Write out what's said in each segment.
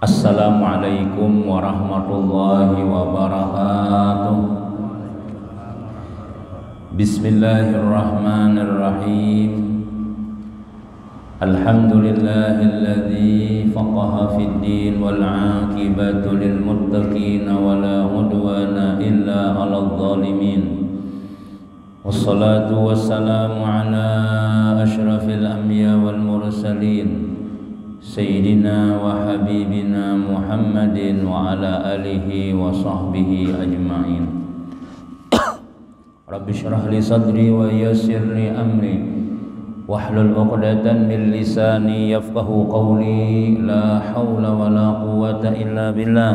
Assalamualaikum warahmatullahi wabarakatuh. Bismillahirrahmanirrahim. Alhamdulillahilladzi faqaha fid din wal 'aqibatu lil muttaqin wa la 'udwana illa 'alal zalimin. Wassalatu wassalamu ala asyrafil anbiya wal mursalin Sayyidina wa habibina Muhammadin wa ala alihi wa sahbihi ajma'in. Rabbi syrah li sadri wa yassir li amri wahlul 'uqdatan min lisani yafqahu qawli. La hawla wa la quwwata illa billah.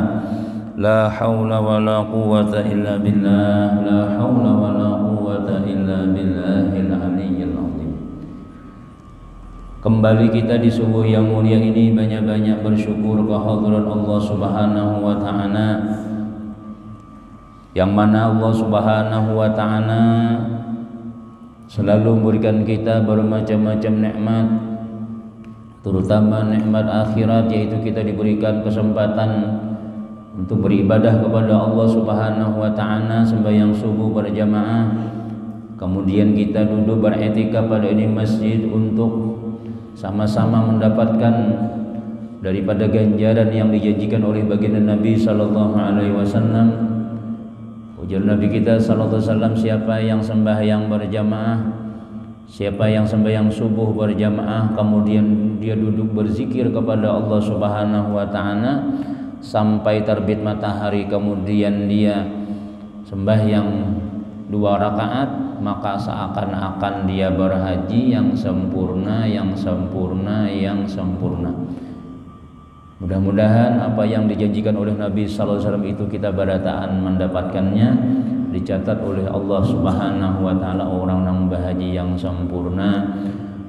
La hawla wa la quwwata illa billah. La hawla wa la quwwata illa billahil aliyyil azim. Kembali kita di subuh yang mulia ini banyak-banyak bersyukur kehadirat Allah Subhanahu wa taala, yang mana Allah Subhanahu wa taala selalu memberikan kita bermacam-macam nikmat, terutama nikmat akhirat, yaitu kita diberikan kesempatan untuk beribadah kepada Allah Subhanahu wa taala sembahyang subuh berjamaah, kemudian kita duduk beriktikaf pada ini masjid untuk sama-sama mendapatkan daripada ganjaran yang dijanjikan oleh baginda Nabi sallallahu alaihi wasallam. Ujar Nabi kita sallallahu alaihi wasallam, siapa yang sembahyang berjamaah, siapa yang sembahyang subuh berjamaah, kemudian dia duduk berzikir kepada Allah Subhanahu wa taala sampai terbit matahari, kemudian dia sembahyang 2 rakaat, maka seakan-akan dia berhaji yang sempurna, yang sempurna, yang sempurna. Mudah-mudahan apa yang dijanjikan oleh Nabi sallallahu alaihi wasallam itu kita barataan mendapatkannya, dicatat oleh Allah Subhanahu wa taala orang yang berhaji yang sempurna.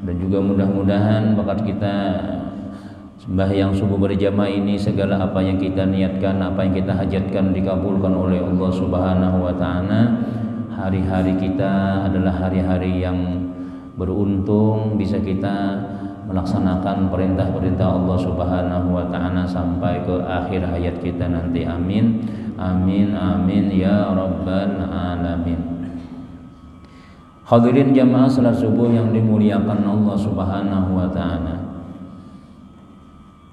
Dan juga mudah-mudahan bakat kita sembahyang subuh berjamaah ini, segala apa yang kita niatkan, apa yang kita hajatkan dikabulkan oleh Allah Subhanahu wa taala. Hari-hari kita adalah hari-hari yang beruntung, bisa kita melaksanakan perintah-perintah Allah Subhanahu wa taala sampai ke akhir hayat kita nanti. Amin. Amin amin ya rabbal alamin. Hadirin jamaah salat subuh yang dimuliakan Allah Subhanahu wa taala.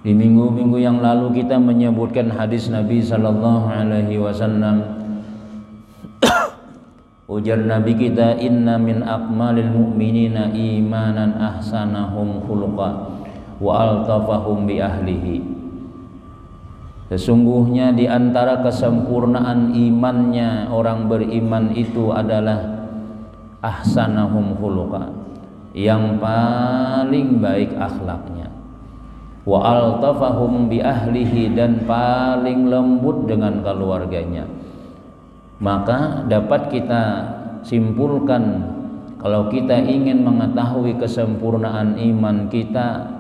Di minggu-minggu yang lalu kita menyebutkan hadis Nabi sallallahu alaihi wasallam. Ujar Nabi kita, inna min akmalil mu'minina imanan ahsanahum khuluqa wa altafahum bi ahlihi. Sesungguhnya di antara kesempurnaan imannya orang beriman itu adalah ahsanahum khuluqa, yang paling baik akhlaknya, wa altafahum bi ahlihi, dan paling lembut dengan keluarganya. Maka dapat kita simpulkan, kalau kita ingin mengetahui kesempurnaan iman kita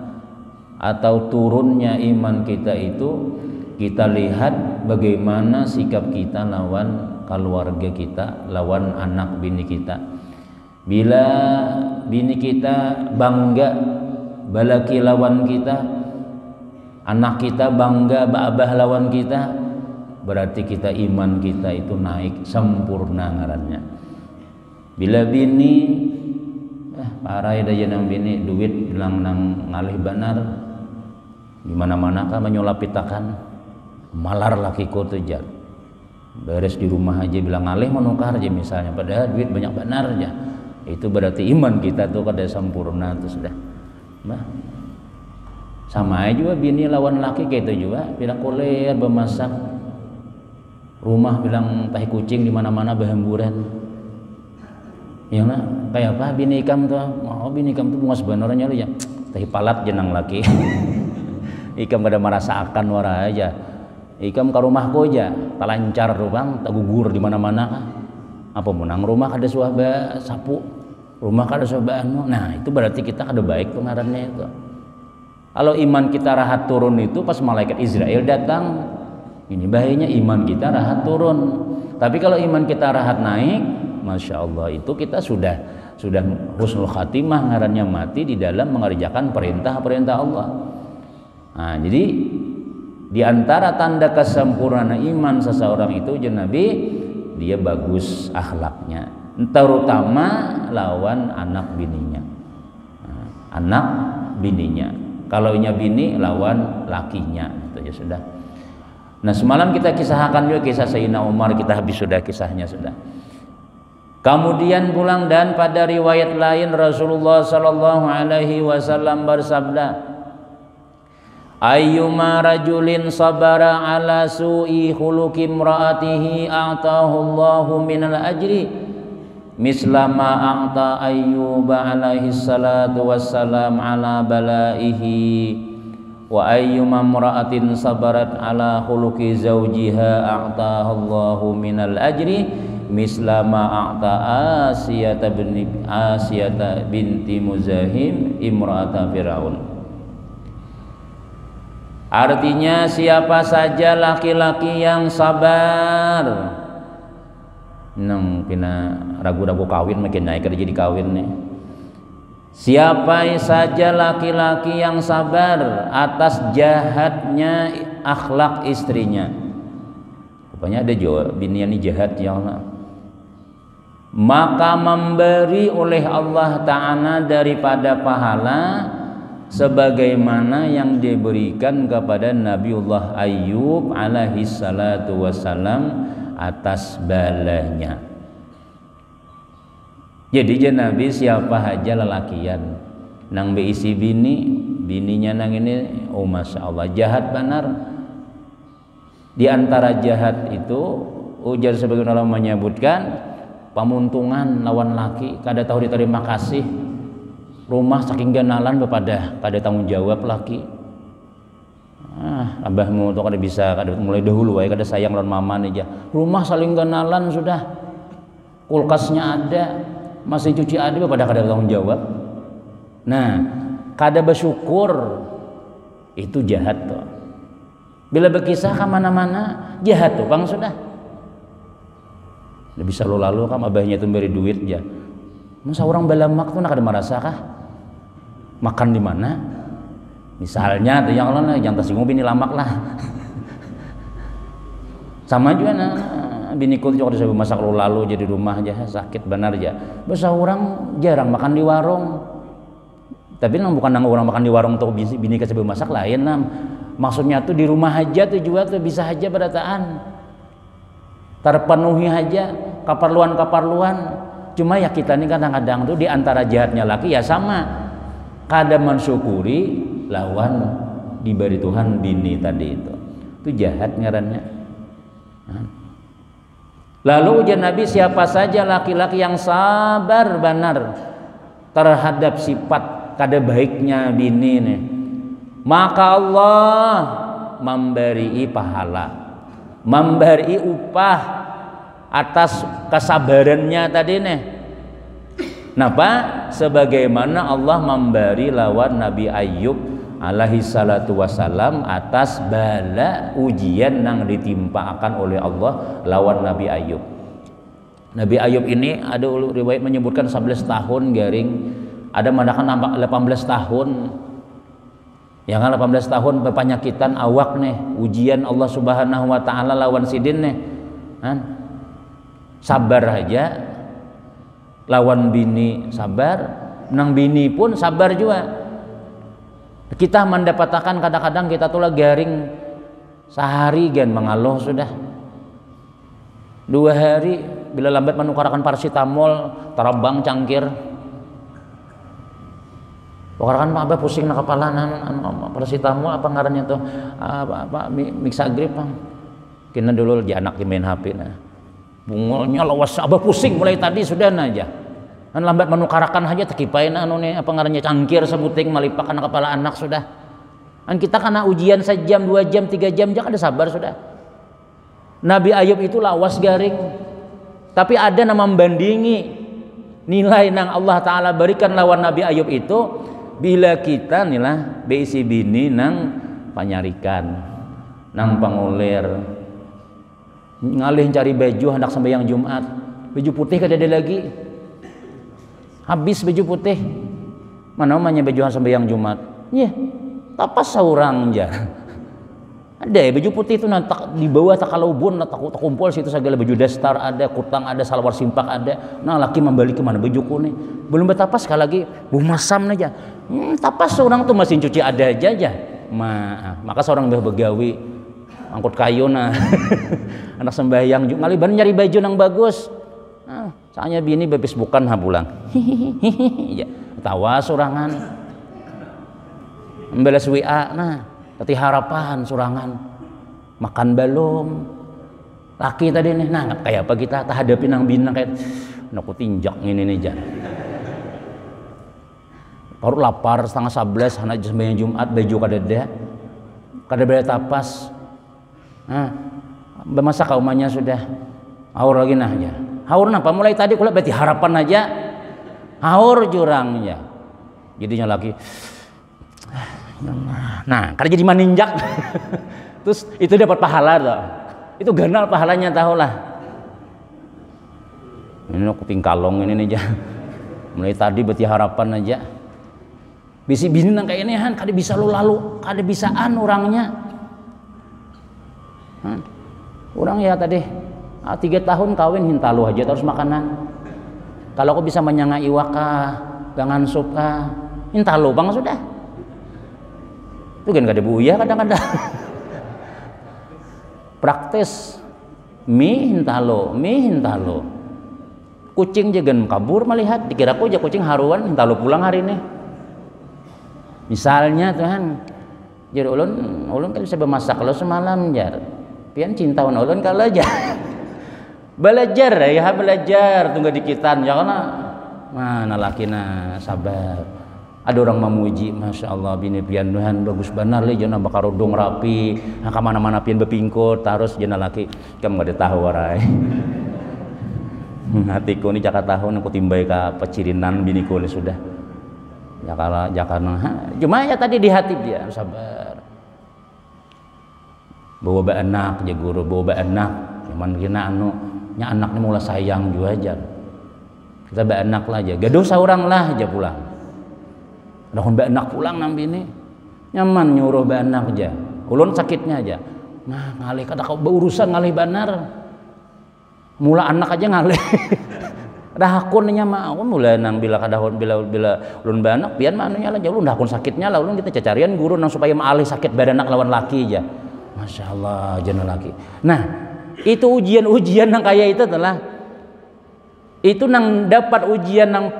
atau turunnya iman kita itu, kita lihat bagaimana sikap kita lawan keluarga kita, lawan anak bini kita. Bila bini kita bangga balaki lawan kita, anak kita bangga abah lawan kita, berarti kita iman kita itu naik sempurna ngarannya. Bila bini parah ya nang bini duit bilang nang ngalih banar, gimana mana kah menyolapitakan malar laki ko tujar, beres di rumah aja bilang ngalih menukar aja misalnya, padahal duit banyak banar aja, itu berarti iman kita tuh kada sempurna tuh sudah. Nah, sama aja juga bini lawan laki kayak itu juga, bila koler bemasak rumah bilang tahi kucing di mana-mana berhamburan. Ya nah, kayak apa bini ikam tuh? Mau bini ikam tuh bunga sebenarnya lu ya. Tahi palat jenang laki. Ikam kada merasa akan wara aja. Ikam ke rumahku aja, tak lancar tuh bang, tak gugur di mana-mana. Apa menang rumah kada suah sapu, rumah kada suah anu. Nah itu berarti kita kada baik tuh ngarannya itu. Kalau iman kita rahat turun itu pas malaikat Israel datang. Ini bahayanya iman kita rahat turun. Tapi kalau iman kita rahat naik, masya Allah, itu kita sudah husnul khatimah, ngarannya mati di dalam mengerjakan perintah-perintah Allah. Nah, jadi Di antara tanda kesempurnaan iman seseorang itu Nabi, dia bagus akhlaknya, terutama lawan anak bininya. Anak bininya. Kalau nya bini lawan lakinya, itu ya sudah. Nah, semalam kita kisahkan juga kisah Sayyidina Umar, kita habis sudah kisahnya sudah. Kemudian pulang, dan pada riwayat lain Rasulullah sallallahu alaihi wasallam bersabda, ayyuma rajulin sabara ala su'i khuluqi imra'atihi a'tahu Allahu minal ajri mislama a'ta ayyuba alaihi salatu wassalam ala balaihi wa ayyuma imra'atin sabarat ala khuluqi zawjiha a'tahu Allahu minal ajri mislama a'ta Asiyata binti Muzahim imra'ata Fir'aun. Artinya siapa saja laki-laki yang sabar, nang pina ragu-ragu kawin makin naik kerja di kawin nih. Siapa saja laki-laki yang sabar atas jahatnya akhlak istrinya. Rupanya ada juga bini yang jahat ya Allah. Maka memberi oleh Allah Ta'ala daripada pahala sebagaimana yang diberikan kepada Nabiullah Ayyub alaihi salatu wassalam atas balanya. Jadi Nabi siapa aja lelakian nang beisi bininya nang ini, oh masya Allah jahat benar. Di antara jahat itu ujar sebagian ulama menyebutkan pamuntungan lawan laki, kada tahu diterima kasih, rumah saking ganalan bepada kada tanggung jawab laki. Abahmu tuh kada bisa, kada mulai dahulu kada sayang lawan mama aja. Rumah saling ganalan sudah, kulkasnya ada, masih cuci ada bepada kada tanggung jawab. Nah, kada bersyukur itu jahat tuh. Bila berkisah ke mana-mana jahat tuh bang sudah. Udah bisa lalu kan abahnya itu beri duit ya. Masa orang balamak tuh nak ada merasa kah? Makan di mana? Misalnya tuh yang lain jangan tersinggung bini lamak lah. Sama juga nah biniku juga disuruh masak lalu jadi rumah aja sakit benar aja. Masa orang jarang makan di warung. Tapi nang bukan nang orang makan di warung tuh bini kasih masak lain nam. Maksudnya tuh di rumah aja tuh juga tuh bisa aja berataan. Terpenuhi aja keperluan-keperluan. Cuma ya kita ini kadang-kadang tuh di antara jahatnya laki ya sama. Kada mensyukuri lawan diberi Tuhan bini tadi itu. Itu jahat ngarannya. Lalu ujar Nabi siapa saja laki-laki yang sabar benar terhadap sifat kada baiknya bini nih, maka Allah memberi pahala, memberi upah atas kesabarannya tadi nih. Napa? Sebagaimana Allah memberi lawan Nabi Ayyub alaihi salatu wassalam atas bala ujian yang ditimpakan oleh Allah lawan Nabi Ayyub. Nabi Ayyub ini ada riwayat menyebutkan 11 tahun garing, ada manakan nampak 18 tahun. Yang 18 tahun berpenyakitan awak nih, ujian Allah Subhanahu wa taala lawan sidin nih. Sabar aja lawan bini sabar, nang bini pun sabar juga. Kita mendapatkan kadang-kadang kita tuh garing sehari gen mengaluh sudah. 2 hari bila lambat menukarkan paracetamol terbang cangkir. Pokoknya kan abah pusing na kepala paracetamol apa ngarannya tuh apa Mixagrip bang. Kena dulu di anak main HP nah. Bungolnya lawas abah pusing mulai tadi sudah aja. Kan lambat menukarakan aja tekipain anu nih apa ngarannya cangkir sebuting melipakan kepala anak sudah. Kan kita karena ujian sejam 2 jam 3 jam jangan ada sabar sudah. Nabi Ayyub itu lawas garing. Tapi ada nama membandingi nilai nang Allah Ta'ala berikan lawan Nabi Ayyub itu bila kita nilah beisi bini nang panyarikan, nang pangulir, ngalih cari baju hendak sembahyang Jumat, baju putih kada ada lagi, habis baju putih, mana namanya baju sembahyang Jumat, ya tapas saurang ja, Ada ya baju putih itu di bawah takalubun kumpul situ segala baju dastar ada, kutang ada, salwar simpak ada. Nah laki membalik kemana baju kuning. Belum bertapas sekali lagi bu masam aja. Tapas seorang tuh masih cuci ada aja. Maka seorang begawi angkut kayu nah anak sembahyang juga ngaliban nyari baju yang bagus. Soalnya bini bebis bukan pulang. Ya, tawa sorangan. Membalas WA nah. Tati harapan surangan makan belum laki tadi nih nah kayak apa kita tak hadapin nang binang kayak aku tinjak ini nih jan baru lapar 10:30 anak sembahyang Jumat baju kada beda tapas bermasa kaumannya sudah haur lagi nah ya haur napa mulai tadi kula berarti harapan aja haur jurangnya jadinya lagi nah karena jadi maninjak terus itu dapat pahala tuh itu ganal pahalanya tahulah ini kuping kalong ini aja mulai tadi berarti harapan aja bisi bini nang kayak ini han kada bisa lalu kada bisaan orangnya orang ya tadi 3 tahun kawin hintalu aja terus makanan kalau aku bisa menyanga iwaka gangan sup hintalu bang sudah itu kan kada buya kadang-kadang praktis mie hintalo kucing jagan kabur melihat dikira aku aja kucing haruan hintalo pulang hari ini misalnya Tuhan jadi ulun kan bisa bermasak kalau semalam jar pian cinta ulun kalau aja belajar tunggu dikitan ya karena mana lakina sabar ada orang memuji masya Allah bini pian Tuhan bagus benar le jangan bakar udung rapi nah kemana-mana pian bepingkut terus jangan laki kamu gak ada tahu warai hatiku ini jaka tahun aku timbai ke pecirinan biniku ini sudah jakana cuma ya tadi di hati dia sabar bawa anak ya guru bawa anak cuman kena nya anak ini mulai sayang juga aja kita anak lah aja gaduh seorang lah aja pulang dahun anak pulang nampi ini nyaman nyuruh anak aja ulun sakitnya aja nah ngalih kada kau berurusan ngalih banar mula anak aja ngalih dah hakun nyaman mula nang bila kadahun bila ulun anak pian manunya lah ulun hakun sakitnya lah ulun kita cacarian guru nang supaya malih sakit anak lawan laki aja masya Allah jana laki nah itu ujian nang kayak itu telah itu nang dapat ujian nang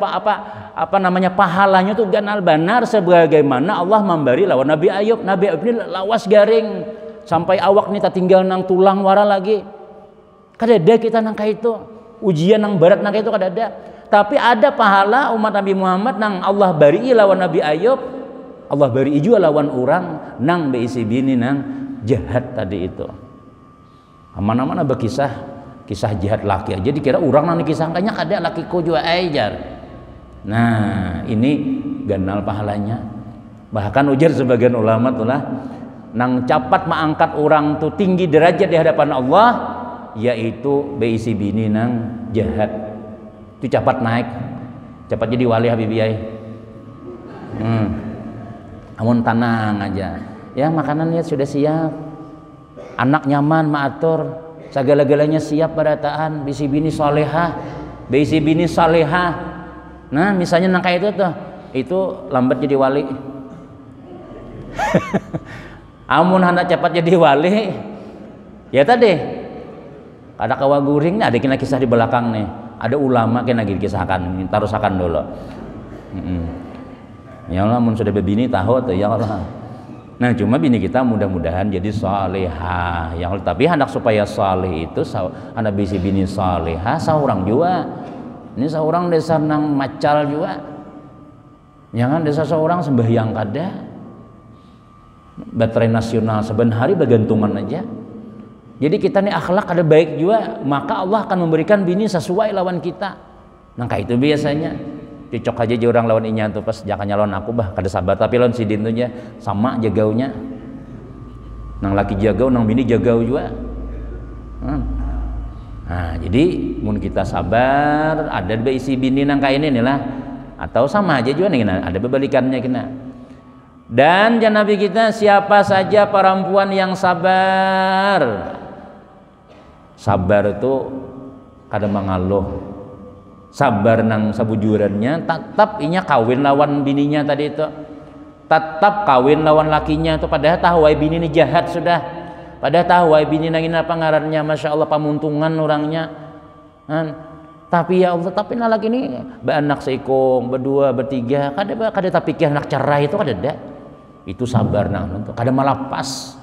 apa namanya pahalanya tuh ganal benar sebagaimana Allah memberi lawan Nabi Ayub ini lawas garing sampai awak nih tak tinggal nang tulang wara lagi kada ada kita nang kayak itu ujian nang berat nang kayak itu kada ada tapi ada pahala umat Nabi Muhammad nang Allah bari lawan Nabi Ayub Allah bari juga lawan orang nang beisi bini nang jahat tadi itu mana-mana berkisah kisah jihad laki aja dikira orang nanti kisah kayaknya ada lakiku juga ajar nah ini ganal pahalanya bahkan ujar sebagian ulama tulah nang capat mengangkat orang tuh tinggi derajat di hadapan Allah yaitu beisi bini nang jahat itu capat naik capat jadi wali habibiyai amun tenang aja ya makanannya sudah siap anak nyaman maatur segala-galanya siap barataan bisi bini salehah nah misalnya nang kayak itu tuh itu lambat jadi wali amun hendak cepat jadi wali ya tadi ada kawaguring ada kena kisah di belakang nih ada ulama kena kisahkan tarusakan dulu ya Allah mun sudah berbini tahu tuh ya Allah nah cuma bini kita mudah-mudahan jadi salehah yang tapi hendak supaya saleh itu anak bisi bini salehah seorang juga ini seorang desa nang macal juga jangan desa seorang sembahyang kada baterai nasional saben hari bergantungan aja jadi kita nih akhlak ada baik juga maka Allah akan memberikan bini sesuai lawan kita nah kayak itu biasanya cocok aja orang lawan inya tuh pas jangan nyalon aku bah kada sabar tapi lawan sidin tuh nya sama jagaunya nang laki jagau nang bini jagau juga nah jadi mun kita sabar ada beisi bini nang kayak ini nih lah atau sama aja juga nih ada berbalikannya kena Dan jangan Nabi kita, siapa saja perempuan yang sabar. Sabar itu kada mengaluh. Sabar nang sabujurannya, tetap inya kawin lawan bininya tadi itu. Tetap kawin lawan lakinya itu, padahal tahu ai bini ini jahat sudah. Padahal tahu ai bini nangin apa ngarannya, masya Allah pamuntungan orangnya. Tapi ya Allah, tapi nalak ini beranak seikong, berdua, bertiga, kada tapi anak cerai itu kada ada. Itu sabar nang itu, kada malapas.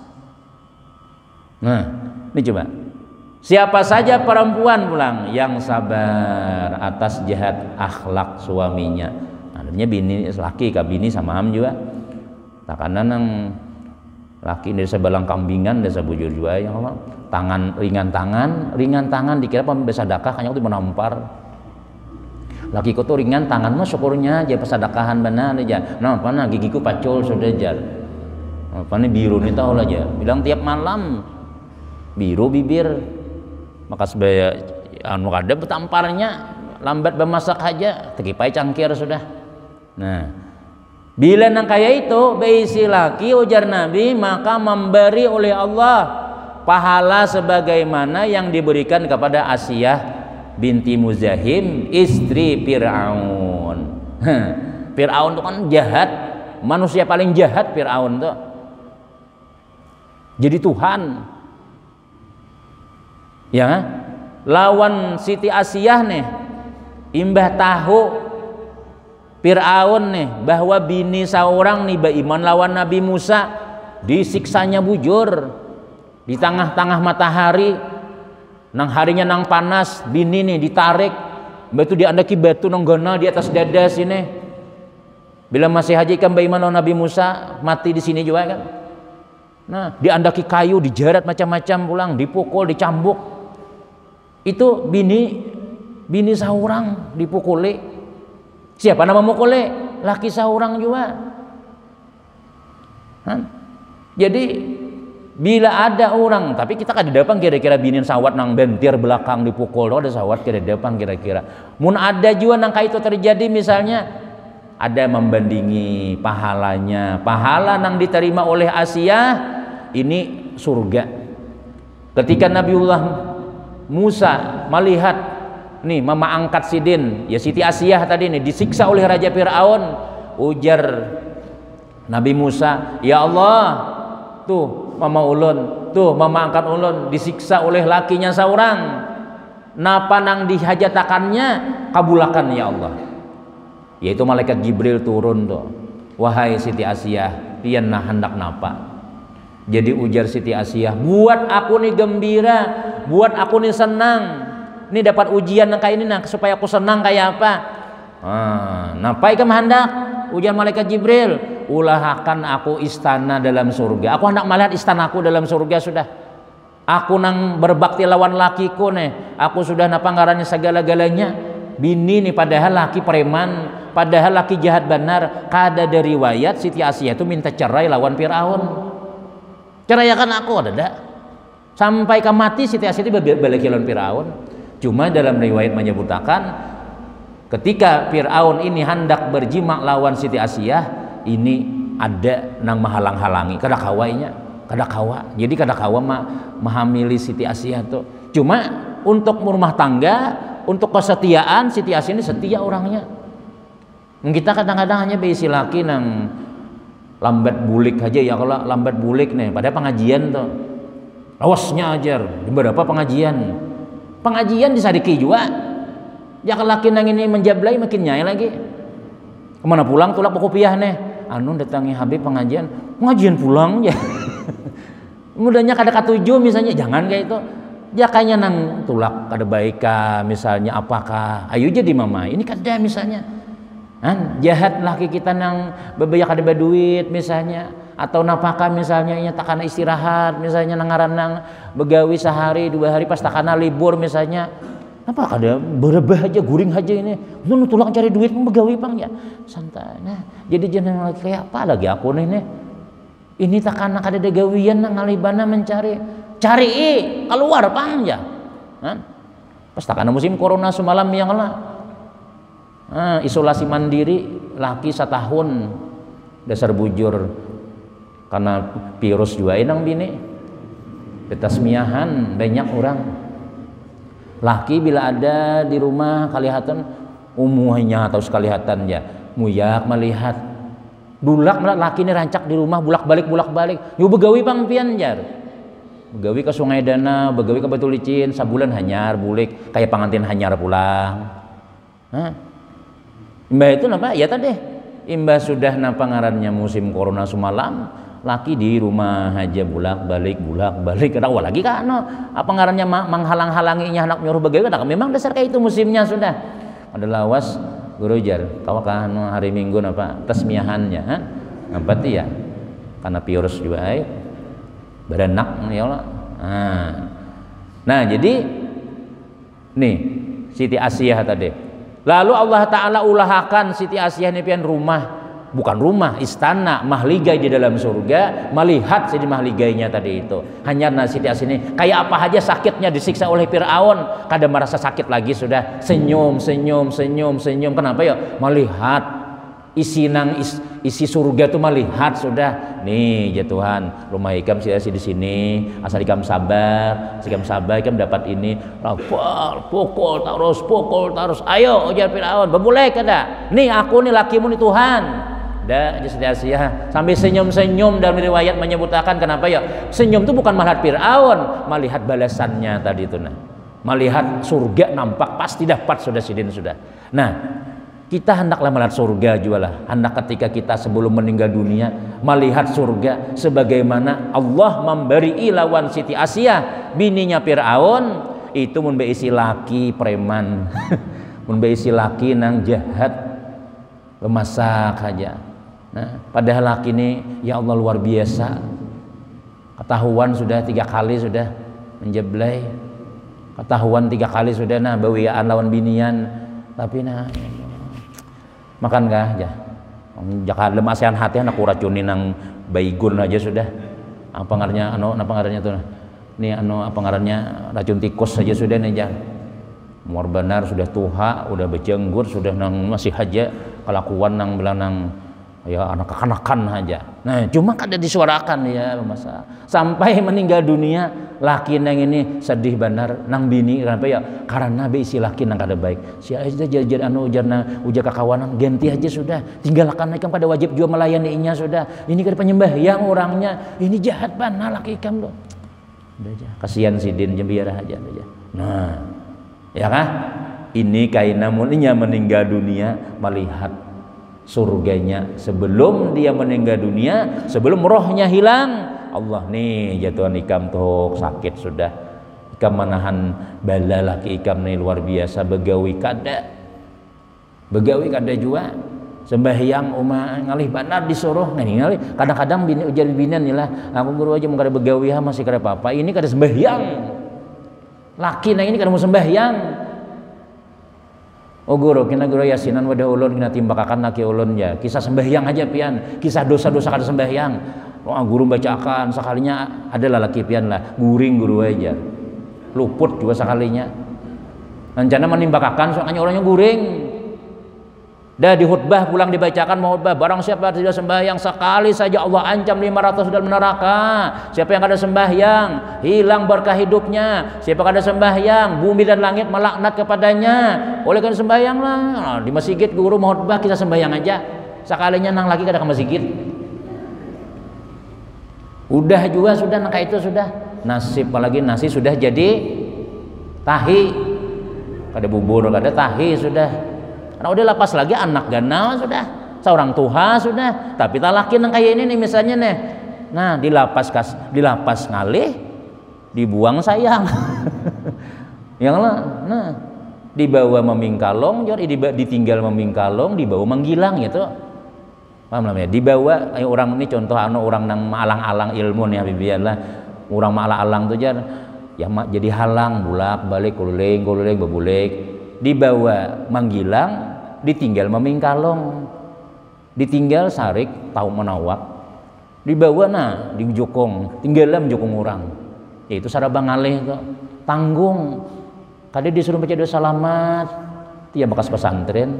Nah, ini coba. Siapa saja perempuan pulang yang sabar atas jahat akhlak suaminya. Adanya bini laki ka bini sama am juga. Takana nang laki dari sebelang kambingan desa bujur juga ya Allah. Ringan tangan dikira pesadakah kayaknya itu menampar. Laki ko tuh ringan tangan mah syukurnya aja pesadakahan benar aja. Nah, pana gigiku pacul sudah jar. Pana biru nih tahu aja. Bilang tiap malam biru bibir. Maka sebaya anu kada betamparnya lambat bemasak aja tekipai cangkir sudah. Nah, bila nang kaya itu beisi laki ujar Nabi, maka memberi oleh Allah pahala sebagaimana yang diberikan kepada Asiyah binti Muzahim, istri Fir'aun. Fir'aun itu kan jahat, manusia paling jahat Fir'aun tuh. Jadi Tuhan. Ya, lawan Siti Asiyah nih, imbah tahu Fir'aun nih bahwa bini seorang nih beriman lawan Nabi Musa, disiksanya bujur di tengah-tengah matahari, nang harinya nang panas, bini nih ditarik, batu diandaki batu nonggona di atas dada sini. Bila masih haji kan beriman lawan Nabi Musa, mati di sini juga kan. Nah, diandaki kayu, dijarat macam-macam pulang, dipukul, dicambuk. Itu bini seorang dipukuli. Siapa nama mukuli? Laki seorang juga. Jadi bila ada orang, tapi kita kada depan kira-kira bini sawat nang bentir belakang dipukul, ada sawat kada depan kira-kira. Mun ada juga nang itu terjadi, misalnya ada membandingi pahalanya, pahala nang diterima oleh Asiyah ini surga. Ketika Nabiullah Musa melihat nih mama angkat Sidin, ya Siti Asiyah tadi nih disiksa oleh Raja Fir'aun, ujar Nabi Musa, ya Allah, tuh mama ulun, tuh mama angkat ulun disiksa oleh lakinya seorang, napa nang dihajatakannya kabulakan ya Allah. Yaitu malaikat Jibril turun tuh, wahai Siti Asiyah, pian nah hendak napa? Jadi ujar Siti Asiyah, buat aku nih gembira, buat aku nih senang, nih dapat ujian yang kayak ini nah, supaya aku senang kayak apa? Napa ikam hendak? Ujar malaikat Jibril, ulahakan aku istana dalam surga. Aku hendak melihat istanaku dalam surga sudah. Aku nang berbakti lawan lakiku nih, aku sudah napa ngarannya segala-galanya. Bini nih padahal laki preman, padahal laki jahat benar. Kada dari riwayat Siti Asiyah itu minta cerai lawan Fir'aun. Ceraikan aku ada sampai ke mati Siti Asiyah itu balik lawan Fir'aun. Cuma dalam riwayat menyebutkan ketika Fir'aun ini hendak berjima lawan Siti Asiyah, ini ada nang menghalang-halangi kada kawainya, kada kawa. Jadi kada kawa menghamili Siti Asiyah tuh. Cuma untuk rumah tangga, untuk kesetiaan Siti Asiyah ini setia orangnya. Kita kadang-kadang hanya beisi laki nang lambat bulik aja ya, kalau lambat bulik nih pada pengajian tuh lawasnya ajar di beberapa pengajian disadiki juga ya, laki nang ini menjablai makin nyai lagi kemana pulang tulak kopiah nih anu datangi Habib pengajian pulang ya. Mudahnya kada katuju misalnya, jangan kayak itu ya, kayaknya nang tulak kada baika misalnya, apakah ayo jadi mama ini kada misalnya jahat laki kita nang bebeyak ada duit misalnya, atau napaka misalnya nya takana istirahat misalnya nang begawi sehari 2 hari pas takana libur misalnya, apa kada berebah aja guring aja ini nu tulang cari duit begawi pang ya santai. Nah jadi jangan lagi kayak apa lagi aku nih ini takana kada ada gawian nang ngalibana mencari keluar pang ya pas takana musim corona semalam yang lah. Isolasi mandiri laki 1 tahun dasar bujur karena virus juga inang bini betasmiahan banyak orang laki bila ada di rumah kalihatan umuhnya atau sekalihatan ya muyak melihat dulak laki ini rancak di rumah bulak balik yuk begawi pangpian jar begawi ke Sungai Dana begawi ke Batu Licin sabulan hanyar bulik kayak pengantin hanyar pulang. Mbah itu napa ya tadi imbah sudah napa ngarannya musim corona semalam laki di rumah aja bulak balik kena lagi kan apa ngarannya menghalang-halanginya anak nyuruh begawi kan memang dasar kayak itu musimnya sudah ada lawas guru jar kau kan hari Minggu napa tasmiahannya apa ya karena virus juga berenak ya Allah. Nah jadi nih Siti Asiyah tadi lalu Allah Ta'ala ulahakan Siti Asiyah ini pian rumah bukan rumah, istana, mahligai di dalam surga, melihat Siti mahligainya tadi itu. Hanya Siti Asiyah ini kayak apa aja sakitnya disiksa oleh Fir'aun, kadang merasa sakit lagi sudah senyum. Kenapa ya? Melihat isi surga itu melihat sudah. Nih ya Tuhan, rumah ikam Siti Asiyah di sini, asal ikam sabar, ikam dapat ini, pukul terus, ayo ujar Fir'aun, bebulek kada. Nih aku nih lakimu nih Tuhan. Dah Siti Asiyah sampai senyum dalam riwayat menyebutkan kenapa ya senyum itu bukan melihat Fir'aun melihat balasannya tadi itu melihat surga nampak pasti dapat sudah sidin sudah. Nah kita hendaklah melihat surga juga lah hendak ketika kita sebelum meninggal dunia melihat surga sebagaimana Allah memberi lawan Siti Asiyah bininya Fir'aun itu mun beisi laki preman mun beisi laki nang jahat lemasak aja. Nah, padahal laki ini ya Allah luar biasa. Ketahuan sudah 3 kali sudah menjeblay. Ketahuan 3 kali sudah bawiaan lawan binian. Tapi makan kah aja. Jangan lemasian hati anak racuni nang baygun aja sudah. Apa ngarannya tuh? Nih apa ngarannya racun tikus saja sudah nih jangan. Muar benar sudah tuha, udah bejenggur, sudah nang masih aja kelakuan nang belanang ya anak-anakan aja. Nah cuma kada disuarakan ya masa sampai meninggal dunia laki nang ini sedih benar nang bini kenapa ya karena beisi laki nang kada baik si aja jajar ujarna ujar kakawanan ganti aja sudah tinggalkan ikam pada wajib juga melayaninya sudah ini kada penyembahyang orangnya ini jahat benar laki ikam loh udah aja kasihan sidin jembiara aja. Nah ya kah ini kaina muninya meninggal dunia melihat surganya sebelum dia meninggal dunia sebelum rohnya hilang Allah nih jatuhan ikam tuh sakit sudah ikam menahan bala laki ikam nih luar biasa begawi kada juga sembahyang ngalih benar disuruh ngalih kadang-kadang bini ujar binian nih lah aku guru aja mau kada begawi masih kada apa-apa ini kada sembahyang laki nah ini kada mau sembahyang. Oh guru, kina guru yasinan wadah ulun kina timbakakan laki ulun ya. Kisah sembahyang aja pian, kisah dosa-dosa kada sembahyang. Oh guru bacakan sekalinya adalah laki pian lah, guring guru aja. Luput juga sekalinya. Rencana menimbakakan soalnya orangnya guring. Dah di khutbah pulang dibacakan mau khutbah barang siapa tidak sembahyang sekali saja Allah ancam 500 dalam neraka. Siapa yang kada sembahyang hilang berkah hidupnya. Siapa kada sembahyang bumi dan langit melaknat kepadanya. Oleh karena sembahyang lah di masjid guru mau khutbah kita sembahyang aja sekalinya nang lagi kada ke masjid. Udah juga sudah nang itu sudah nasib apalagi nasi sudah jadi tahi kada bubur kada tahi sudah. Nah udah lapas lagi anak ganal sudah seorang tuha sudah tapi tak laki nang kayak ini nih misalnya nih nah dilapas ngalih dibuang sayang yang lah nah dibawa memingkalong ditinggal memingkalong dibawa menggilang gitu paham lah ya dibawa orang ini contoh orang nang alang-alang ilmu nih habibian lah orang alang-alang tuh ya jadi halang bulak balik kululing bebulik dibawa menggilang ditinggal memingkalong ditinggal sarik tahu menawak dibawa di jokong tinggalah menjokong orang yaitu sarabang alih tuh tanggung kadang disuruh baca doa salamat tiap bekas pesantren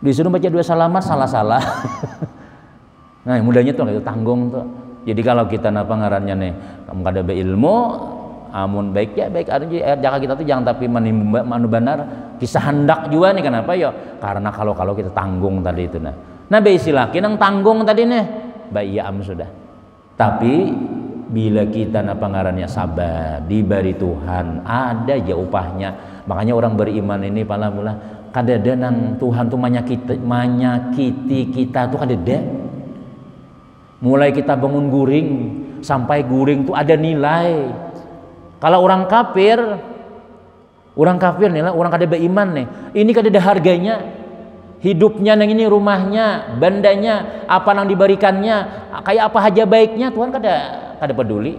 disuruh baca doa salamat salah-salah Nah mudahnya tuh itu tanggung tuh. Jadi kalau kita napa ngarannya nih kamu kada beilmu amun baik ya baik aja jaka kita tuh jangan tapi manu benar kisah hendak juga nih kenapa ya karena kalau kita tanggung tadi itu nah istilah kinang tanggung tadi nih baik ya sudah tapi bila kita napa ngarannya sabar diberi Tuhan ada aja upahnya. Makanya orang beriman ini pala mula kadada nang Tuhan tuh menyakiti kita tuh kadada. Mulai kita bangun guring sampai guring tuh ada nilai. Kalau orang kafir nih lah, orang kada beriman nih. Ini kada ada harganya. Hidupnya nang ini rumahnya, bandanya, apa nang diberikannya, kayak apa aja baiknya Tuhan kada peduli.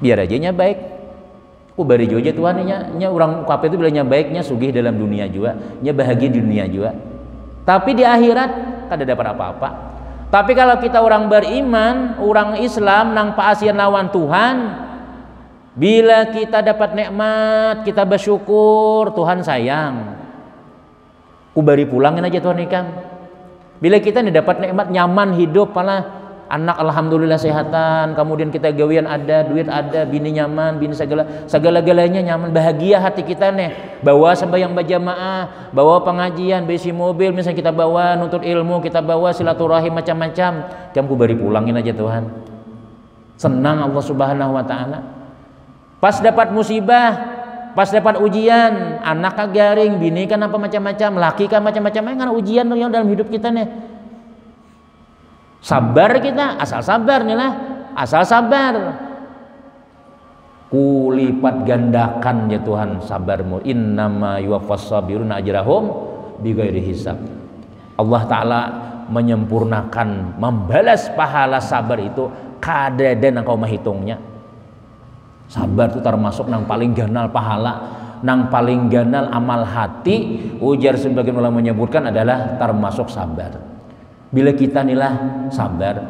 Biar aja nya baik. Ku bari juga Tuhan nya orang kafir itu bilangnya baiknya sugih dalam dunia juga, nya bahagia di dunia juga. Tapi di akhirat kada dapat apa-apa. Tapi kalau kita orang beriman, orang Islam nang paasian lawan Tuhan, bila kita dapat nikmat, kita bersyukur, Tuhan sayang. Ku bari pulangin aja Tuhan ikan. Bila kita nih dapat nikmat nyaman hidup, pala anak alhamdulillah sehatan, kemudian kita gawian ada, duit ada, bini nyaman, bini segala-galanya nyaman, bahagia hati kita nih. Bawa sembahyang berjamaah, bawa pengajian, besi mobil, misalnya kita bawa nuntut ilmu, kita bawa silaturahim macam-macam. Kamu bari pulangin aja Tuhan. Senang Allah Subhanahu wa taala. Pas dapat musibah, pas dapat ujian, anak garing, bini kan apa macam-macam, laki kan macam-macam, kan ujian yang dalam hidup kita nih. Sabar kita, asal sabar nih lah, asal sabar. Kulipat gandakan ya Tuhan sabarmu. Innama yuwaffas sabiruna ajrahum bighairi hisab. Allah Ta'ala menyempurnakan, membalas pahala sabar itu kada ada nang kau mahitungnya. Sabar itu termasuk nang paling ganal pahala, nang paling ganal amal hati. Ujar sebagian ulama menyebutkan adalah termasuk sabar. Bila kita nilah sabar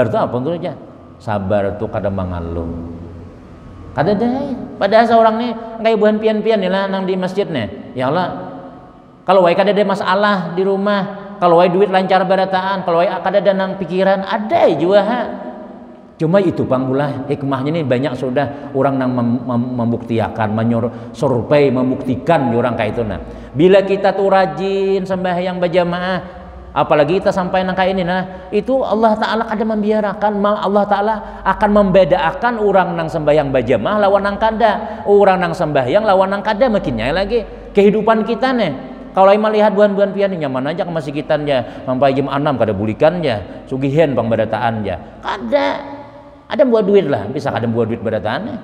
itu apa tuh aja? Sabar itu kada mengeluh, kada dai. Padahal seorang nih kayak buhan pian-pian nilah nang di masjid nih. Ya Allah, kalau wae kada ada masalah di rumah, kalau wae duit lancar barataan, kalau wae kada ada nang pikiran, ada juga ha. Cuma itu panggulah hikmahnya nih banyak sudah orang nang membuktikan, survei membuktikan orang kayak itu nah. Bila kita tuh rajin sembahyang berjamaah, apalagi kita sampai nang kayak ini nah, itu Allah Ta'ala kadang membiarkan, Allah Ta'ala akan membedakan orang nang sembahyang berjamaah lawan nang kada, orang nang sembahyang lawan nang kada. Makinnya lagi kehidupan kita nih, kalau melihat buan-buan pian nyaman aja ke masjid kita ya sampai jam 6 kada bulikan ya sugihan pang badataan ya ada buat duit lah, bisa kada buat duit badataan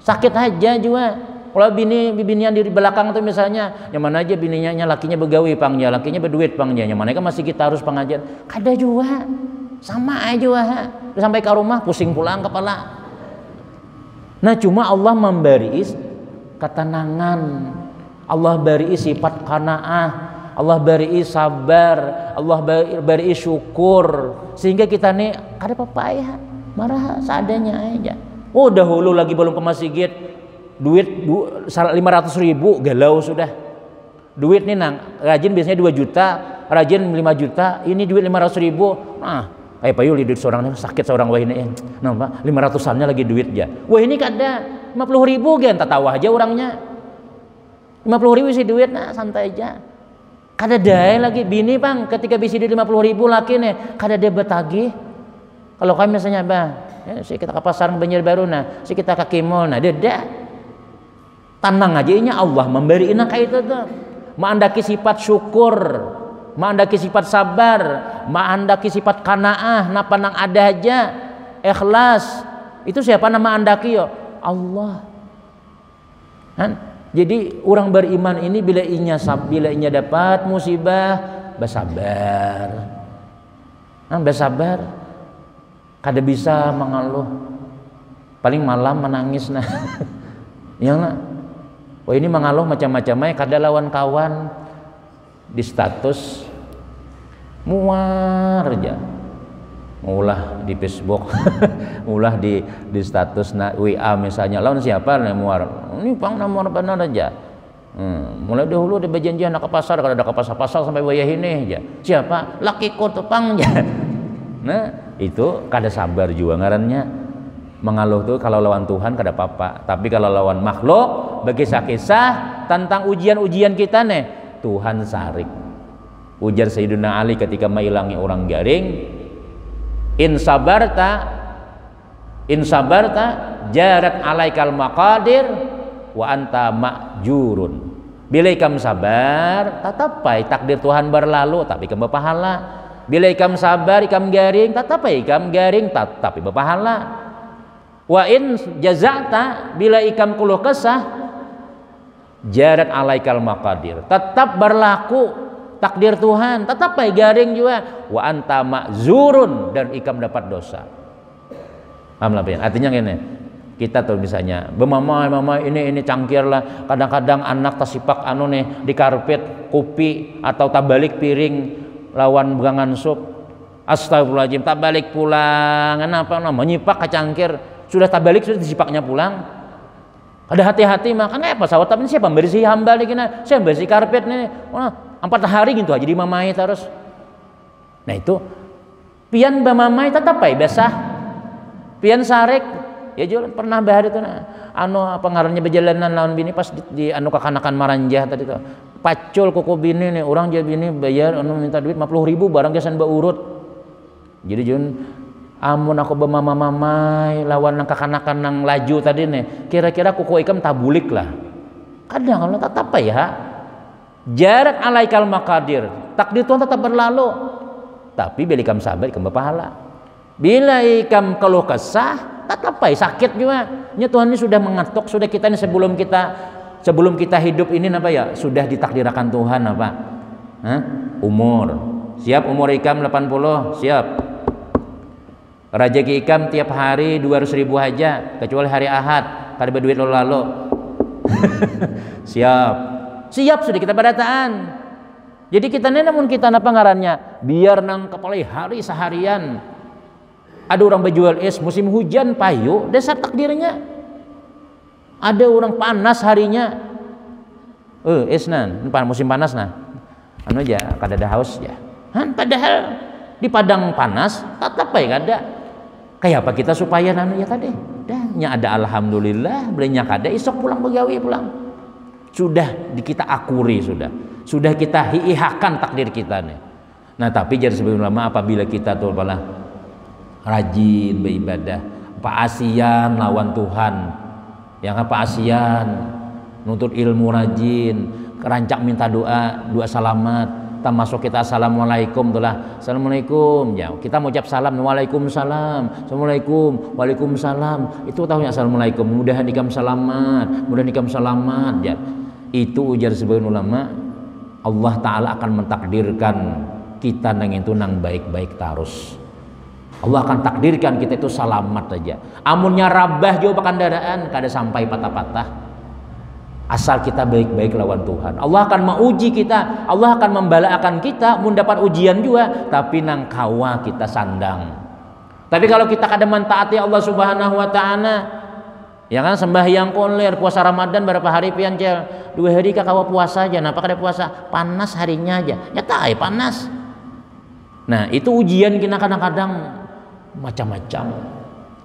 sakit aja juga. Kalau binian di belakang tuh misalnya, yang mana aja bininya lakinya begawi pangnya, lakinya berduit pangnya, yang mana kan masih kita harus pengajian. Kada juga, sama aja wah. Sampai ke rumah pusing pulang kepala. Nah cuma Allah memberi ketenangan, Allah beri sifat qanaah, Allah beri sabar, Allah beri syukur, sehingga kita nih kada apa-apa ya, marah seadanya aja. Oh dahulu lagi belum ke masjid, duit 500.000 galau sudah. Duit nih nang rajin biasanya 2 juta, rajin 5 juta, ini duit 500.000. Nah, kayak payul duit seorang sakit seorang wah ini. Napa 500-annya lagi duit ya. Wah ini kada 50.000 gen tak tahu aja orangnya. 50.000 sih duit nah santai aja. Kada dae lagi bini bang ketika bisi duit 50.000 laki nih kada dia betagi. Kalau kami misalnya bang, ya, si kita ke pasar Banjarbaru nah, si kita ke Kimol nah, deda. Tenang aja ini Allah memberi ina kayak itu tuh. Maandaki sifat syukur, maandaki sifat sabar, maandaki sifat qanaah, napa nang ada aja, ikhlas. Itu siapa nama andaki yo? Allah. Kan? Jadi orang beriman ini bila inya dapat musibah bersabar. Bersabar. Kada bisa mengeluh. Paling malam menangis nah. Ya nah. Wah ini mengeluh macam-macamnya kada lawan kawan di status muar aja. Ulah di Facebook, ulah di status WA misalnya lawan siapa nih muar. Ini pang nomor benar aja. Mulai dahulu ada berjanjian nak ke pasar, kalau ada ke pasar sampai wayah ini aja. Siapa? Laki ko tepangnya. Nah, itu kada sabar juga ngarannya. Mengaluh tuh kalau lawan Tuhan kada apa-apa, tapi kalau lawan makhluk berkisah-kisah tentang ujian-ujian kita nih, Tuhan sarik. Ujar Sayyidina Ali ketika mailangi orang garing, in sabarta jarat alaikal maqadir wa anta ma'jurun. Bila ikam sabar, tatapai takdir Tuhan berlalu, tapi ikam berpahala. Bila ikam sabar, ikam garing, tatapai ikam garing, tapi berpahala. Wa in jaza'ta, bila ikam keluh kesah, jarat alaikal maqadir, tetap berlaku takdir Tuhan, tatapai garing juga. Wa anta ma'zurun, dan ikam dapat dosa. Paham lah, artinya gini. Kita tuh misalnya mama ini cangkir lah, kadang-kadang anak tasipak nih di karpet kopi atau tabalik piring lawan begangan sup, astagfirullahaladzim, tabalik pulang, kenapa menyipak ke cangkir, sudah tabalik sudah disipaknya pulang. Ada hati-hati makanya apa sawat, tapi siapa bersih hamba lagi, saya bersih karpet nih 4 hari gitu aja di mamai terus. Nah itu pian bamamai tetap basah, pian sarek. Ya jual pernah bahar itu pengaruhnya berjalanan lawan bini pas di kekanakan maranjah tadi tuh. Pacul koko bini nih, orang jadi bini bayar minta duit 50.000 barang kesan urut. Jadi jun amun aku bemamamai lawan nang kekanakan nang laju tadi nih, kira-kira koko ikam tabulik lah. Kadang kalau tak apa ya. Jarat alaikal maqadir, takdir Tuhan tetap berlalu. Tapi bila ikam sabar ikam berpahala. Bila ikam keluh kesah, tetap sakit juga. Ya Tuhan ini sudah mengatur, sudah kita ini sebelum kita hidup ini apa ya, sudah ditakdirkan Tuhan apa? Umur. Siap umur ikam 80, siap. Rezeki ikam tiap hari 200.000 aja, kecuali hari Ahad, kada berduit lalu. Siap sudah kita berataan. Jadi kita ini namun kita apa ngarannya? Biar nang kepala hari seharian. Ada orang berjual es musim hujan payu, dasar takdirnya. Ada orang panas harinya, es musim panas aja kada ada haus ya. Padahal di padang panas tetap baik ada. Kayak apa kita supaya ya tadi, nya ada alhamdulillah, belinya kada isok pulang begawi pulang. Sudah kita akuri sudah kita hihakan takdir kita nih. Nah tapi jadi sebelum lama apabila kita tuh malah rajin beribadah, paasian lawan Tuhan, yang paasian nuntut ilmu rajin, kerancak minta doa selamat, termasuk kita assalamualaikum tulah, assalamualaikum ya kita mau ucap salam, waalaikumsalam, assalamualaikum, waalaikumsalam, itu tahunya assalamualaikum, mudahan ikam selamat ya. Itu ujar sebagian ulama, Allah Ta'ala akan mentakdirkan kita nang itu nang baik-baik terus. Allah akan takdirkan kita itu selamat aja. Amunnya rabah jauh kendaraan kada sampai patah-patah. Asal kita baik-baik lawan Tuhan. Allah akan menguji kita, Allah akan membalaakan kita, mendapat ujian juga, tapi nang kawa kita sandang. Tapi kalau kita kada mentaati Allah Subhanahu wa taala, ya kan sembahyang koler, puasa Ramadan berapa hari pian cel? 2 hari kawa puasa aja, napa kada puasa? Panas harinya aja. Ya tai panas. Nah, itu ujian kita kadang-kadang macam-macam.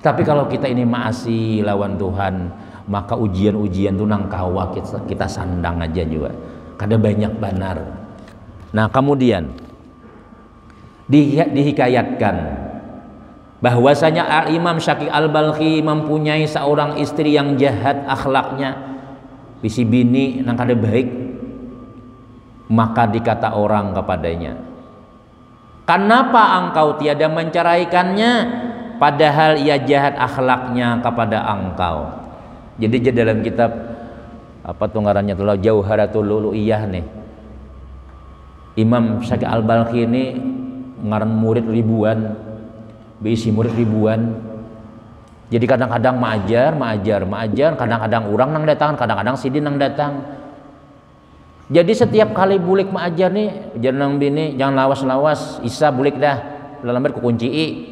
Tapi kalau kita ini masih lawan Tuhan, maka ujian-ujian itu nang kawa kita sandang aja juga. Kada banyak benar. Nah, kemudian dihikayatkan bahwasanya Al-Imam Syaqi Al-Balkhi mempunyai seorang istri yang jahat akhlaknya, bisi bini nang kada baik, maka dikata orang kepadanya, kenapa engkau tiada menceraikannya padahal ia jahat akhlaknya kepada engkau. Jadi dalam kitab apa tuh ngarannya tuh Jauharatul Lulu'iyah nih, Imam Syaqi Al-Balkhi ini ngaran murid ribuan, berisi murid ribuan. Jadi kadang-kadang maajar, kadang-kadang orang nang datang, kadang-kadang sidin nang datang. Jadi setiap kali bulik maajar nih, jangan bini, jangan lawas-lawas, isa bulik dah, dalam kukunci.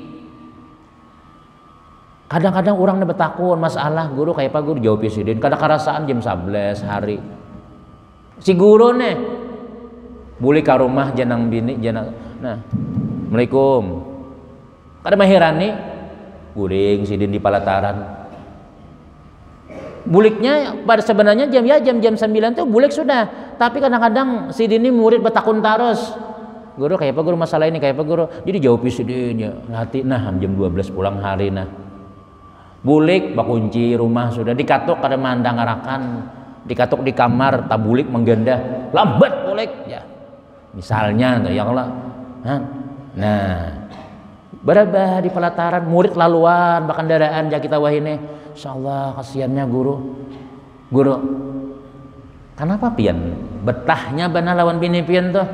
Kadang-kadang orang betakun masalah guru kayak apa guru jawab sidin, kadang kerasaan jam 11 hari. Si guru nih buli ka rumah janang bini janang. Nah, Assalamualaikum. Kada mahirani guring sidin di palataran. Buliknya pada sebenarnya jam 9 tuh bulik sudah. Tapi kadang-kadang sidin ini murid betakun terus. Guru kayak apa guru masalah ini kayak apa guru. Jadi jawab sidin ya. Hati nah jam 12 pulang hari nah. Bulik bakunci rumah sudah dikatuk kada mandang arakan. Dikatuk di kamar tabulik menggenda lambat bulik ya. Misalnya tuh ya Allah. Nah, berabah di pelataran murid laluan bahkan daraan ja kita wahine. Insyaallah kasihannya guru. Guru. Kenapa pian? Betahnya bana lawan bini pian tuh.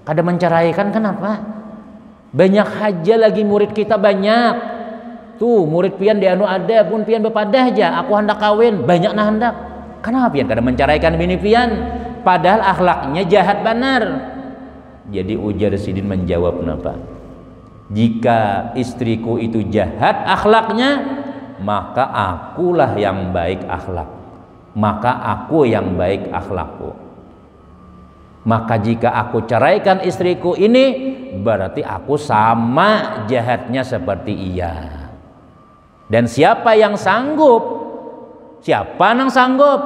Kada menceraikan kenapa? Banyak aja lagi murid kita banyak. Tuh murid pian di anu ada pun pian bepadah aja. Aku hendak kawin, banyak nah hendak. Kenapa pian kada menceraikan bini pian? Padahal akhlaknya jahat benar. Jadi ujar sidin menjawab napa? Jika istriku itu jahat akhlaknya, maka akulah yang baik akhlak. Maka aku yang baik akhlakku. Maka jika aku ceraikan istriku ini, berarti aku sama jahatnya seperti ia. Dan siapa yang sanggup? Siapa yang sanggup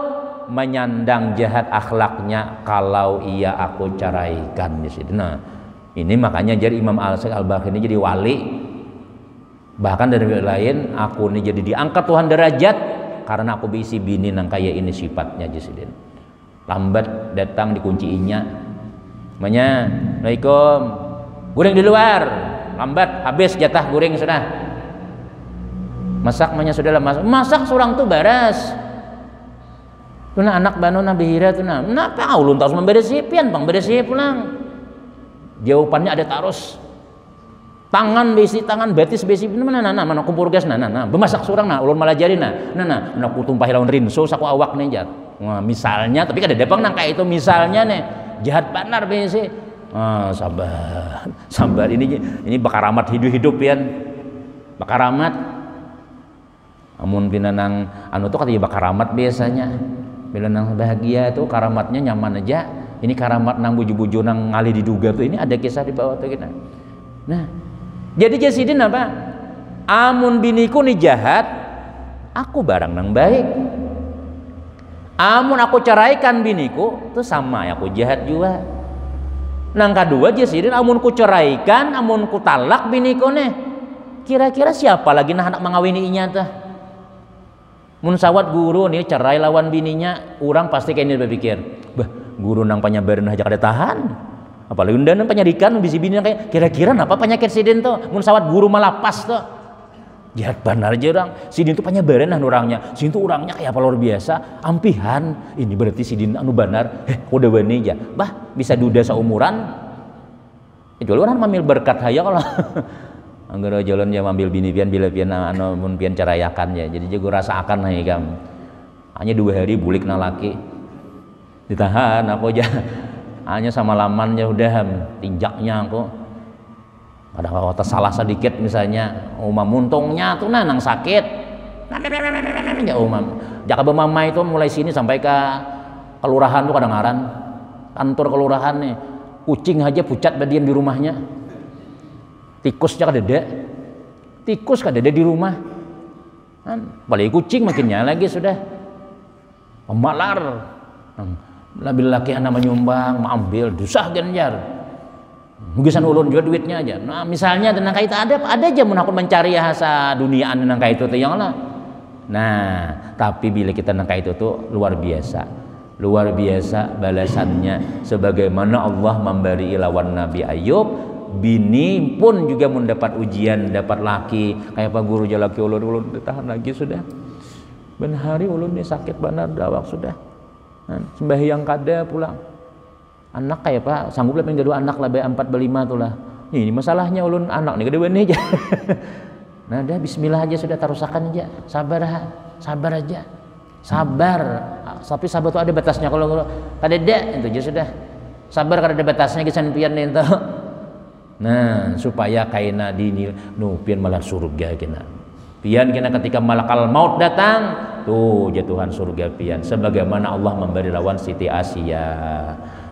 menyandang jahat akhlaknya kalau ia aku ceraikan di situ. Nah, ini makanya jadi Imam Al-Baqir ini jadi wali. Bahkan dari lain aku ini jadi diangkat Tuhan derajat karena aku bisi bini nang kaya ini sifatnya Jasidin. Lambat datang dikunciinya. Namanya, Assalamualaikum. Goreng di luar. Lambat habis jatah goreng sudah. Masak manya sudah lah masak seorang tuh baras. Tuna anak bano na bihira tuna. Napa ulun tahu memberesi pian bang beresi pulang. Jawabannya ada tarus. Tangan besi tangan betis besi mana mana kumpul gas nah bemasak seorang nah ulun malah jadi nah aku tumpah lawan rinso saku awak nih jar. Nah, misalnya tapi kada depang nang kayak itu misalnya nih jahat benar besi. Sabar ini bakaramat hidup pian. Bakaramat amun pinanang anu tuh katanya bakaramat biasanya bila nang bahagia tuh karamatnya nyaman aja. Ini karamat nang buju-buju nang ngali diduga tuh ini ada kisah di bawah tuh kita. Nah, jadi Jasidin apa? Amun biniku nih jahat, aku barang nang baik. Amun aku ceraikan biniku, tuh sama ya aku jahat juga. Nang kedua Jasidin amun ku ceraikan, amun ku talak biniku nih. Kira-kira siapa lagi nah anak mengawini inya tuh? Mun sawat guru nih cerai lawan bininya, orang pasti kayak ini berpikir, bah guru nang panyabaran aja kada tahan. Apalagi undan penyadikan bisi bini kayak kira-kira apa penyakit sidin tuh? Mun sawat guru malah pas tuh. Jahat benar aja orang. Sidin tuh panyabaran nah orangnya. Sidin tuh orangnya kayak apa luar biasa. Ampihan. Ini berarti sidin anu benar. Udah bani aja. Bah bisa duda seumuran. Jual orang mamil berkat haya kalau. Anggara jalan dia ambil bini pian bila pian anu mun pian carayakan ya. Jadi gue rasakan nih kam. Hanya 2 hari bulik na laki. Ditahan aku aja. Hanya sama lamannya udah tinjaknya aku. Ada kata salah sedikit misalnya, umam muntungnya tuh nang sakit. Ya umam. Jaka bemama itu mulai sini sampai ke kelurahan tuh kadang-kadang kantor kelurahan nih. Kucing aja pucat badian di rumahnya. Tikusnya kadede. Tikus kadede di rumah. Apalagi kucing makinnya lagi sudah. Pemalar. Labil laki anak menyumbang, ambil dusah ganjar. Mugisan ulun juga duitnya aja. Nah, misalnya tentang kait ada aja mun aku mencari hasa duniaan tentang kait itu yang lah. Nah, tapi bila kita tentang kait itu luar biasa. Luar biasa balasannya sebagaimana Allah memberi lawan Nabi Ayub. Bini pun juga mendapat ujian, dapat laki kayak apa guru jalaki ulun ditahan lagi sudah. Ben hari ulun ini sakit benar dawak sudah. Sembahyang kada pulang. Anak kayak apa sanggup lah pengen gaduh anak lah 4 5 tuh lah. Ini masalahnya ulun anak nih gede aja. Nah dah bismillah aja sudah tarusakan aja. Sabar aja. Sabar. Tapi sabar tuh ada batasnya kalau kada ada itu aja sudah. Sabar kada ada batasnya kisan pian itu. Nah, supaya kaina dini nu pian malah surga kena. Pian kena ketika malakal maut datang, tuh jatuhan surga pian. Sebagaimana Allah memberi lawan Siti Asia.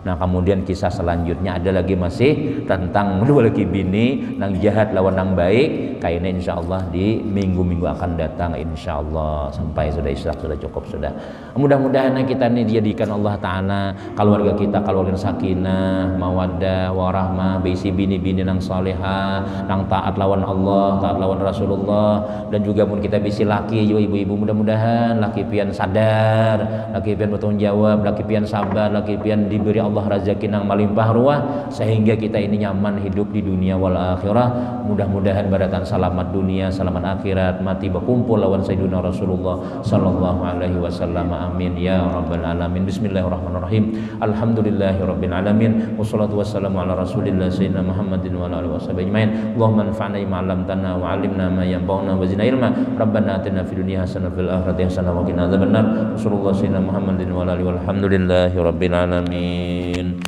Nah kemudian kisah selanjutnya ada lagi masih tentang dua lagi bini nang jahat lawan nang baik. Kayaknya insya Allah di minggu-minggu akan datang insya Allah. Sampai sudah istirahat sudah cukup sudah. Mudah-mudahan kita ini dijadikan Allah Ta'ala keluarga kita keluarga sakinah, mawaddah, warahmah, bisi bini-bini nang salihah, nang taat lawan Allah, taat lawan Rasulullah, dan juga pun kita bisi laki juga ibu-ibu mudah-mudahan laki pian sadar, laki pian bertanggung jawab, laki pian sabar, laki pian diberi Allah rezeki nang melimpah ruah sehingga kita ini nyaman hidup di dunia wal akhirah. Mudah-mudahan baratan selamat dunia, selamat akhirat, mati berkumpul lawan Sayyidina Rasulullah sallallahu alaihi wasallam. Amin ya rabbal alamin. Bismillahirrahmanirrahim. Alhamdulillahirabbil alamin. Wassalatu wassalamu ala Rasulillah sayyidina Muhammadin wa ala alihi washabihi ajmain. Allahumma anfa'na bima 'allamtana wa 'allimna ma yanfa'una wa zidna ilma. Rabbana atina fid dunya hasanah wa fil akhirati hasanah wa qina adzabannar. Sallallahu sayyidina Muhammadin wa ala alihi walhamdulillahi rabbil alamin.